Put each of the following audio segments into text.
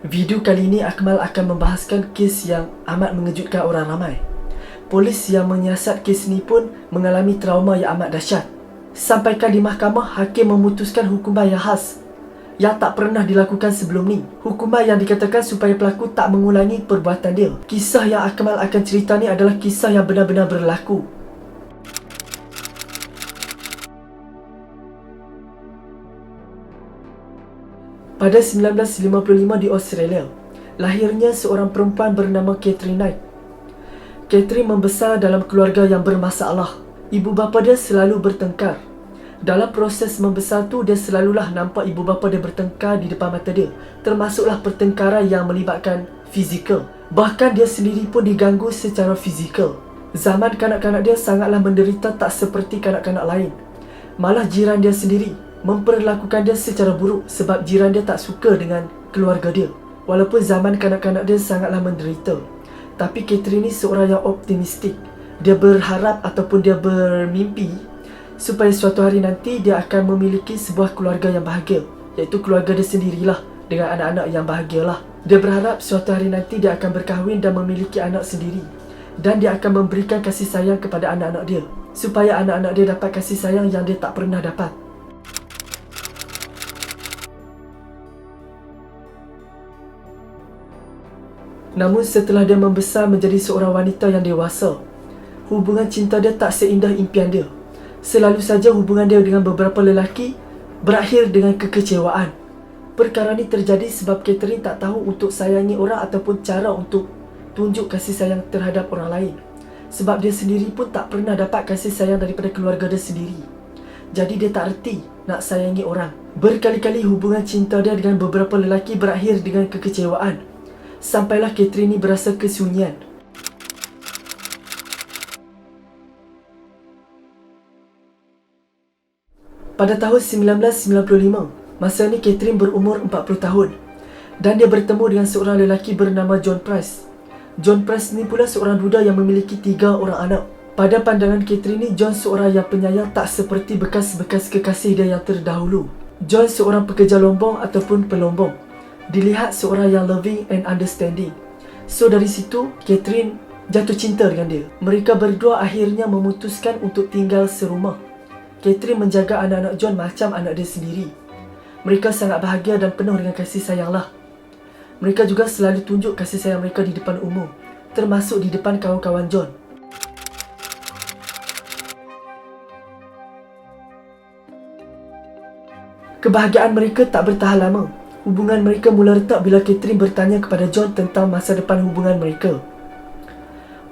Video kali ini Akmal akan membahaskan kes yang amat mengejutkan orang ramai. Polis yang menyiasat kes ini pun mengalami trauma yang amat dahsyat. Sampaikan di mahkamah, hakim memutuskan hukuman yang khas yang tak pernah dilakukan sebelum ni. Hukuman yang dikatakan supaya pelaku tak mengulangi perbuatan dia. Kisah yang Akmal akan cerita ni adalah kisah yang benar-benar berlaku. Pada 1955 di Australia, lahirnya seorang perempuan bernama Catherine Knight. Catherine membesar dalam keluarga yang bermasalah. Ibu bapa dia selalu bertengkar. Dalam proses membesar tu, dia selalulah nampak ibu bapa dia bertengkar di depan mata dia. Termasuklah pertengkaran yang melibatkan fizikal. Bahkan dia sendiri pun diganggu secara fizikal. Zaman kanak-kanak dia sangatlah menderita, tak seperti kanak-kanak lain. Malah jiran dia sendiri memperlakukan dia secara buruk sebab jiran dia tak suka dengan keluarga dia. Walaupun zaman kanak-kanak dia sangatlah menderita, tapi Catherine ni seorang yang optimistik. Dia berharap ataupun dia bermimpi supaya suatu hari nanti dia akan memiliki sebuah keluarga yang bahagia, iaitu keluarga dia sendirilah dengan anak-anak yang bahagialah. Dia berharap suatu hari nanti dia akan berkahwin dan memiliki anak sendiri, dan dia akan memberikan kasih sayang kepada anak-anak dia, supaya anak-anak dia dapat kasih sayang yang dia tak pernah dapat. Namun setelah dia membesar menjadi seorang wanita yang dewasa, hubungan cinta dia tak seindah impian dia. Selalu saja hubungan dia dengan beberapa lelaki berakhir dengan kekecewaan. Perkara ni terjadi sebab Catherine tak tahu untuk sayangi orang ataupun cara untuk tunjuk kasih sayang terhadap orang lain. Sebab dia sendiri pun tak pernah dapat kasih sayang daripada keluarga dia sendiri. Jadi dia tak erti nak sayangi orang. Berkali-kali hubungan cinta dia dengan beberapa lelaki berakhir dengan kekecewaan. Sampailah Catherine ni berasa kesunyian. Pada tahun 1995, masa ni Catherine berumur 40 tahun dan dia bertemu dengan seorang lelaki bernama John Price. John Price ni pula seorang duda yang memiliki 3 orang anak. Pada pandangan Catherine ni, John seorang yang penyayang, tak seperti bekas-bekas kekasih dia yang terdahulu. John seorang pekerja lombong ataupun pelombong. Dilihat seorang yang loving and understanding. So dari situ, Catherine jatuh cinta dengan dia. Mereka berdua akhirnya memutuskan untuk tinggal serumah. Catherine menjaga anak-anak John macam anak dia sendiri. Mereka sangat bahagia dan penuh dengan kasih sayang lah. Mereka juga selalu tunjuk kasih sayang mereka di depan umum, termasuk di depan kawan-kawan John. Kebahagiaan mereka tak bertahan lama. Hubungan mereka mula retak bila Catherine bertanya kepada John tentang masa depan hubungan mereka.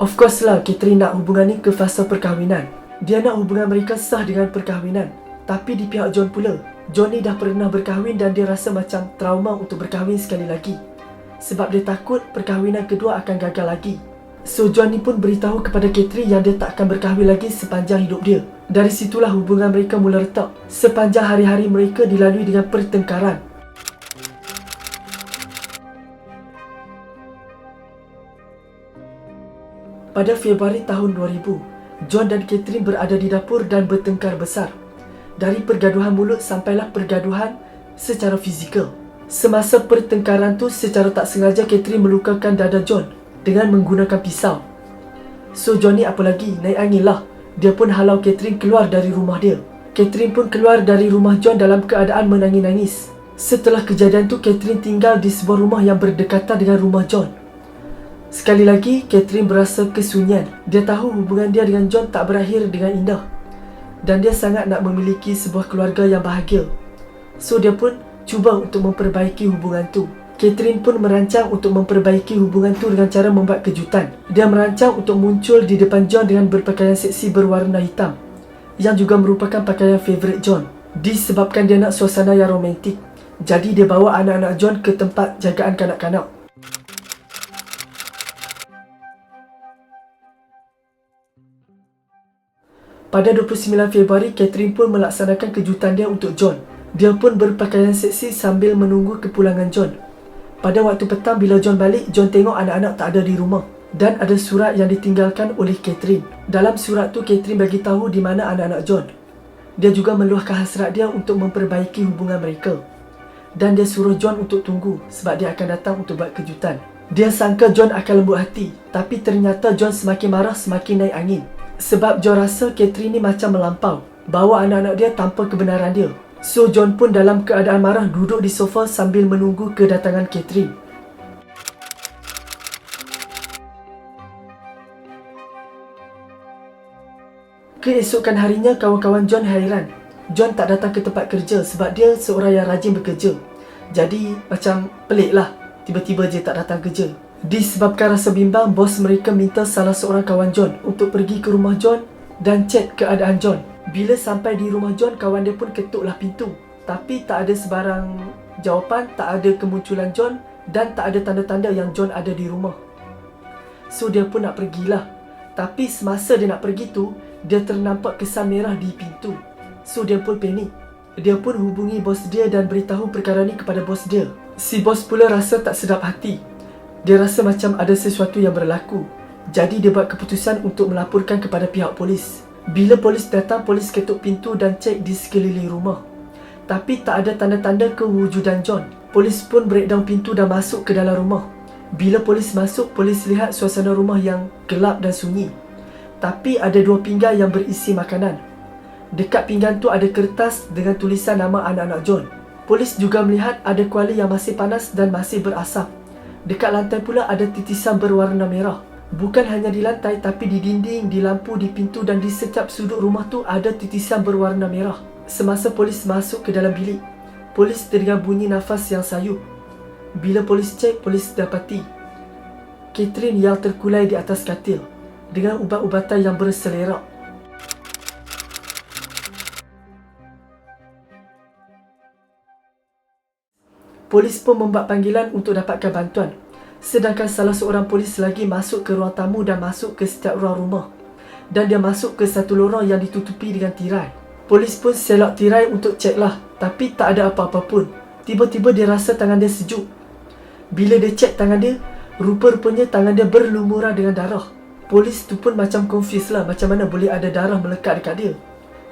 Of course lah, Catherine nak hubungan ni ke fasa perkahwinan. Dia nak hubungan mereka sah dengan perkahwinan. Tapi di pihak John pula, John ni dah pernah berkahwin dan dia rasa macam trauma untuk berkahwin sekali lagi. Sebab dia takut perkahwinan kedua akan gagal lagi. So John ni pun beritahu kepada Catherine yang dia tak akan berkahwin lagi sepanjang hidup dia. Dari situlah hubungan mereka mula retak. Sepanjang hari-hari mereka dilalui dengan pertengkaran. Pada Februari tahun 2000, John dan Catherine berada di dapur dan bertengkar besar. Dari pergaduhan mulut sampailah pergaduhan secara fizikal. Semasa pertengkaran tu, secara tak sengaja Catherine melukakan dada John dengan menggunakan pisau. So John ni apa lagi, naik angin lah. Dia pun halau Catherine keluar dari rumah dia. Catherine pun keluar dari rumah John dalam keadaan menangis-nangis. Setelah kejadian tu, Catherine tinggal di sebuah rumah yang berdekatan dengan rumah John. Sekali lagi, Catherine berasa kesunyian. Dia tahu hubungan dia dengan John tak berakhir dengan indah. Dan dia sangat nak memiliki sebuah keluarga yang bahagia. So dia pun cuba untuk memperbaiki hubungan tu. Catherine pun merancang untuk memperbaiki hubungan tu dengan cara membuat kejutan. Dia merancang untuk muncul di depan John dengan berpakaian seksi berwarna hitam, yang juga merupakan pakaian favourite John. Disebabkan dia nak suasana yang romantik, jadi dia bawa anak-anak John ke tempat jagaan kanak-kanak. Pada 29 Februari, Catherine pun melaksanakan kejutan dia untuk John. Dia pun berpakaian seksi sambil menunggu kepulangan John. Pada waktu petang bila John balik, John tengok anak-anak tak ada di rumah. Dan ada surat yang ditinggalkan oleh Catherine. Dalam surat tu, Catherine bagi tahu di mana anak-anak John. Dia juga meluahkan hasrat dia untuk memperbaiki hubungan mereka. dan dia suruh John untuk tunggu sebab dia akan datang untuk buat kejutan. Dia sangka John akan lembut hati, tapi ternyata John semakin marah semakin naik angin. Sebab John rasa Catherine ni macam melampau, bawa anak-anak dia tanpa kebenaran dia. So John pun dalam keadaan marah duduk di sofa sambil menunggu kedatangan Catherine. Keesokan harinya kawan-kawan John hairan. John tak datang ke tempat kerja sebab dia seorang yang rajin bekerja. Jadi macam pelik lah, tiba-tiba je tak datang kerja. Disebabkan rasa bimbang, bos mereka minta salah seorang kawan John untuk pergi ke rumah John dan cek keadaan John. Bila sampai di rumah John, kawan dia pun ketuklah pintu. Tapi tak ada sebarang jawapan, tak ada kemunculan John dan tak ada tanda-tanda yang John ada di rumah. So dia pun nak pergilah. Tapi semasa dia nak pergi tu, dia ternampak kesan merah di pintu. So dia pun panik. Dia pun hubungi bos dia dan beritahu perkara ni kepada bos dia. Si bos pula rasa tak sedap hati. Dia rasa macam ada sesuatu yang berlaku. Jadi dia buat keputusan untuk melaporkan kepada pihak polis. Bila polis datang, polis ketuk pintu dan cek di sekeliling rumah. Tapi tak ada tanda-tanda kewujudan John. Polis pun breakdown pintu dan masuk ke dalam rumah. Bila polis masuk, polis lihat suasana rumah yang gelap dan sunyi. Tapi ada 2 pinggan yang berisi makanan. Dekat pinggan tu ada kertas dengan tulisan nama anak-anak John. Polis juga melihat ada kuali yang masih panas dan masih berasap. Dekat lantai pula ada titisan berwarna merah. Bukan hanya di lantai, tapi di dinding, di lampu, di pintu dan di setiap sudut rumah tu ada titisan berwarna merah. Semasa polis masuk ke dalam bilik, polis terdengar bunyi nafas yang sayup. Bila polis cek, polis dapati Catherine yang terkulai di atas katil dengan ubat-ubatan yang berselerak. Polis pun membuat panggilan untuk dapatkan bantuan. Sedangkan salah seorang polis lagi masuk ke ruang tamu dan masuk ke setiap ruang rumah. Dan dia masuk ke satu lorong yang ditutupi dengan tirai. Polis pun selak tirai untuk cek lah, tapi tak ada apa-apa pun. Tiba-tiba dia rasa tangan dia sejuk. Bila dia cek tangan dia, rupa-rupanya tangan dia berlumuran dengan darah. Polis tu pun macam confused lah, macam mana boleh ada darah melekat dekat dia.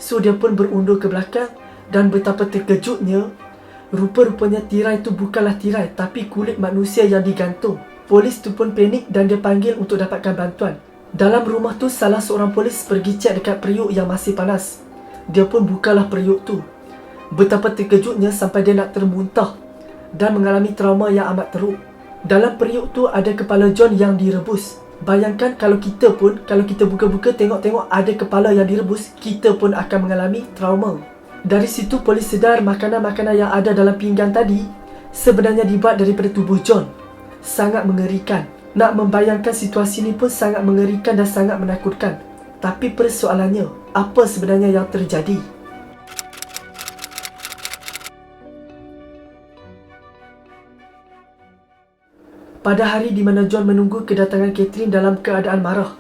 So dia pun berundur ke belakang dan betapa terkejutnya, rupa-rupanya tirai tu bukanlah tirai tapi kulit manusia yang digantung. Polis tu pun panik dan dia panggil untuk dapatkan bantuan. Dalam rumah tu salah seorang polis pergi cek dekat periuk yang masih panas. Dia pun bukalah periuk tu. Betapa terkejutnya sampai dia nak termuntah dan mengalami trauma yang amat teruk. Dalam periuk tu ada kepala John yang direbus. Bayangkan kalau kita buka-buka tengok-tengok ada kepala yang direbus, kita pun akan mengalami trauma. Dari situ polis sedar makanan-makanan yang ada dalam pinggan tadi sebenarnya dibuat daripada tubuh John. Sangat mengerikan. Nak membayangkan situasi ni pun sangat mengerikan dan sangat menakutkan. Tapi persoalannya, apa sebenarnya yang terjadi? Pada hari di mana John menunggu kedatangan Catherine dalam keadaan marah.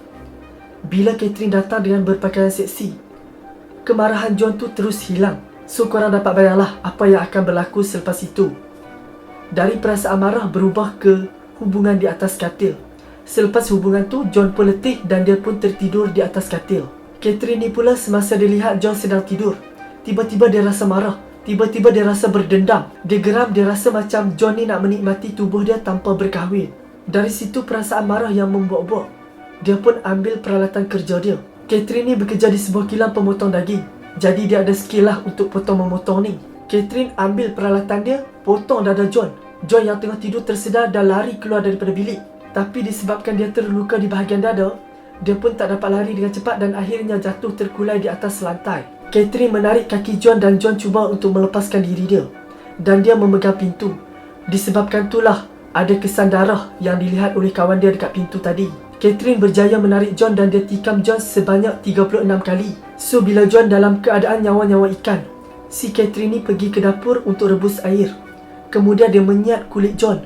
Bila Catherine datang dengan berpakaian seksi, kemarahan John tu terus hilang. So korang dapat bayanglah apa yang akan berlaku selepas itu. Dari perasaan marah berubah ke hubungan di atas katil. Selepas hubungan tu, John pun letih dan dia pun tertidur di atas katil. Catherine ni pula semasa dia lihat John sedang tidur, tiba-tiba dia rasa marah. Tiba-tiba dia rasa berdendam. Dia geram, dia rasa macam John ni nak menikmati tubuh dia tanpa berkahwin. Dari situ perasaan marah yang membuak-buak. Dia pun ambil peralatan kerja dia. Catherine ni bekerja di sebuah kilang pemotong daging. Jadi dia ada skill lah untuk potong-memotong ni. Catherine ambil peralatan dia, potong dada John. John yang tengah tidur tersedar dan lari keluar daripada bilik. Tapi disebabkan dia terluka di bahagian dada, dia pun tak dapat lari dengan cepat dan akhirnya jatuh terkulai di atas lantai. Catherine menarik kaki John dan John cuba untuk melepaskan diri dia. Dan dia memegang pintu. Disebabkan itulah ada kesan darah yang dilihat oleh kawan dia dekat pintu tadi. Catherine berjaya menarik John dan dia tikam John sebanyak 36 kali. So bila John dalam keadaan nyawa-nyawa ikan, si Catherine ni pergi ke dapur untuk rebus air. Kemudian dia menyiat kulit John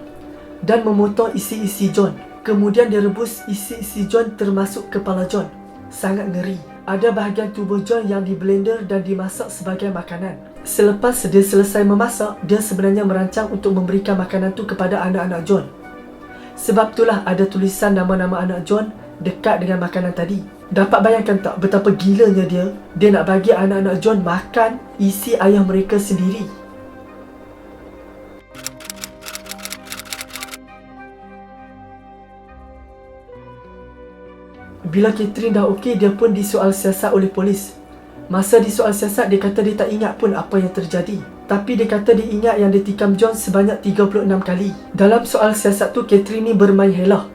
dan memotong isi-isi John. Kemudian dia rebus isi-isi John termasuk kepala John. Sangat ngeri. Ada bahagian tubuh John yang diblender dan dimasak sebagai makanan. Selepas dia selesai memasak, dia sebenarnya merancang untuk memberikan makanan tu kepada anak-anak John. Sebab itulah ada tulisan nama-nama anak John dekat dengan makanan tadi. Dapat bayangkan tak betapa gilanya dia nak bagi anak-anak John makan isi ayah mereka sendiri. Bila Catherine dah okey, dia pun disoal siasat oleh polis. Masa disoal siasat, dia kata dia tak ingat pun apa yang terjadi. Tapi dia kata dia ingat yang dia tikam John sebanyak 36 kali. Dalam soal siasat tu, Catherine ni bermain helah.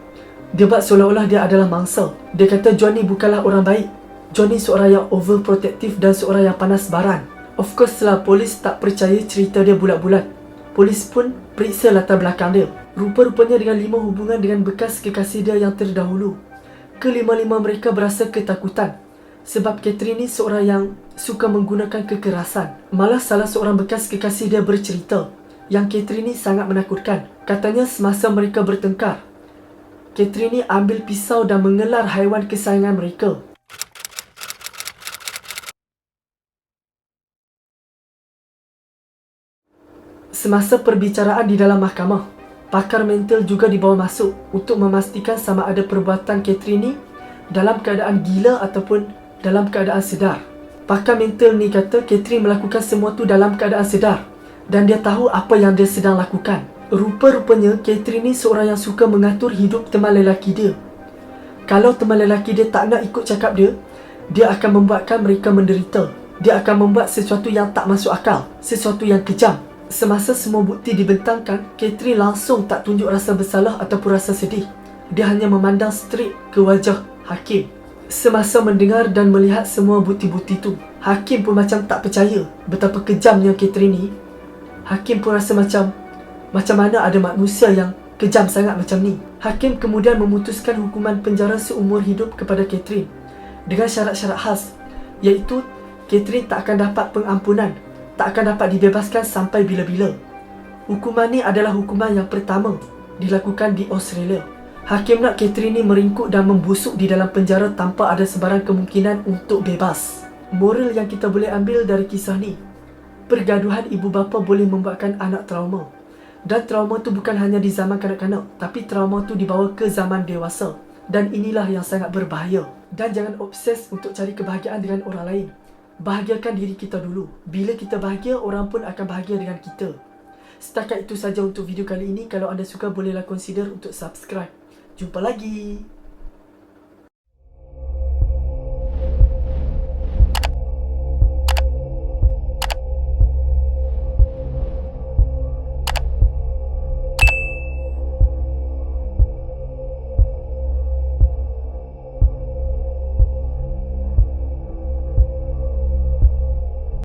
Dia buat seolah-olah dia adalah mangsa. Dia kata John ni bukanlah orang baik. John ni seorang yang overprotective dan seorang yang panas baran. Of course lah, polis tak percaya cerita dia bulat-bulat. Polis pun periksa latar belakang dia. Rupa-rupanya dengan 5 hubungan dengan bekas kekasih dia yang terdahulu. Kelima-lima mereka berasa ketakutan. Sebab Catherine ni seorang yang suka menggunakan kekerasan. Malah salah seorang bekas kekasih dia bercerita yang Catherine ni sangat menakutkan. Katanya semasa mereka bertengkar, Catherine ni ambil pisau dan mengelar haiwan kesayangan mereka. Semasa perbicaraan di dalam mahkamah, pakar mental juga dibawa masuk untuk memastikan sama ada perbuatan Catherine ni dalam keadaan gila ataupun dalam keadaan sedar. Pakar mental ni kata Catherine melakukan semua tu dalam keadaan sedar dan dia tahu apa yang dia sedang lakukan. Rupa-rupanya Catherine ni seorang yang suka mengatur hidup teman lelaki dia. Kalau teman lelaki dia tak nak ikut cakap dia, dia akan membuatkan mereka menderita. Dia akan membuat sesuatu yang tak masuk akal, sesuatu yang kejam. Semasa semua bukti dibentangkan, Catherine langsung tak tunjuk rasa bersalah ataupun rasa sedih. Dia hanya memandang straight ke wajah hakim. Semasa mendengar dan melihat semua bukti-bukti tu, hakim pun macam tak percaya betapa kejamnya Catherine ni. Hakim pun rasa macam mana ada manusia yang kejam sangat macam ni. Hakim kemudian memutuskan hukuman penjara seumur hidup kepada Catherine dengan syarat-syarat khas, iaitu Catherine tak akan dapat pengampunan, tak akan dapat dibebaskan sampai bila-bila. Hukuman ni adalah hukuman yang pertama dilakukan di Australia. Hakim nak Catherine ni meringkuk dan membusuk di dalam penjara tanpa ada sebarang kemungkinan untuk bebas. Moral yang kita boleh ambil dari kisah ni, pergaduhan ibu bapa boleh membuatkan anak trauma. Dan trauma tu bukan hanya di zaman kanak-kanak, tapi trauma tu dibawa ke zaman dewasa. Dan inilah yang sangat berbahaya. Dan jangan obses untuk cari kebahagiaan dengan orang lain. Bahagiakan diri kita dulu. Bila kita bahagia, orang pun akan bahagia dengan kita. Setakat itu saja untuk video kali ini. Kalau anda suka, bolehlah consider untuk subscribe. Jumpa lagi.